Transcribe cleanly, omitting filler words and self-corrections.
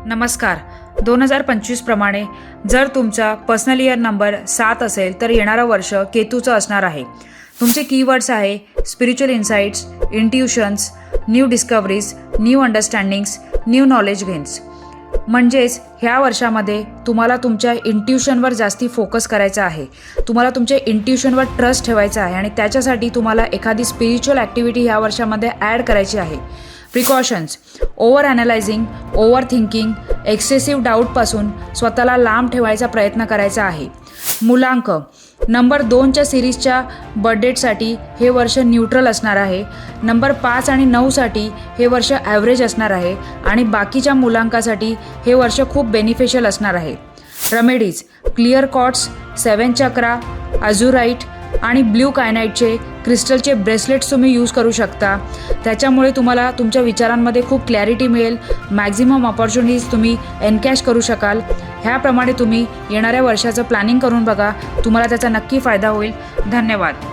नमस्कार. 2025 प्रमाणे जर तुमचा पर्सनल इयर नंबर 7 असेल तर येणारं वर्ष केतूचं असणार आहे. तुमचे कीवर्ड्स आहे spiritual insights, intuitions, new discoveries, new understandings, new knowledge gains. म्हणजेच ह्या वर्षामध्ये तुम्हाला तुमच्या इंट्युशनवर जास्ती फोकस करायचा आहे. तुम्हाला तुमच्या इंट्युशनवर ट्रस्ट ठेवायचा आहे आणि त्याच्यासाठी तुम्हाला एखादी स्पिरिच्युअल ॲक्टिव्हिटी ह्या वर्षामध्ये ॲड करायची आहे. Precautions: over analysing, over thinking, excessive डाऊटपासून स्वतःला लांब ठेवायचा प्रयत्न करायचा आहे. मुलांक: नंबर 2च्या सिरीजच्या बर्थडेटसाठी हे वर्ष न्यूट्रल असणार आहे. नंबर 5 आणि 9साठी हे वर्ष ॲव्हरेज असणार आहे आणि बाकीच्या मुलांकासाठी हे वर्ष खूप बेनिफिशियल असणार आहे. रेमेडीज: क्लिअर कॉर्ड्स, 7 चक्रा, अझुराईट आणि ब्ल्यू कायनाईटचे क्रिस्टलचे ब्रेसलेट्स तुम्ही यूज करू शकता. त्याच्यामुळे तुम्हाला तुमच्या विचारांमध्ये खूप क्लॅरिटी मिळेल. मॅक्झिमम ऑपॉर्च्युनिटीज तुम्ही एनकॅश करू शकाल. ह्याप्रमाणे तुम्ही येणाऱ्या वर्षाचं प्लॅनिंग करून बघा. तुम्हाला त्याचा नक्की फायदा होईल. धन्यवाद.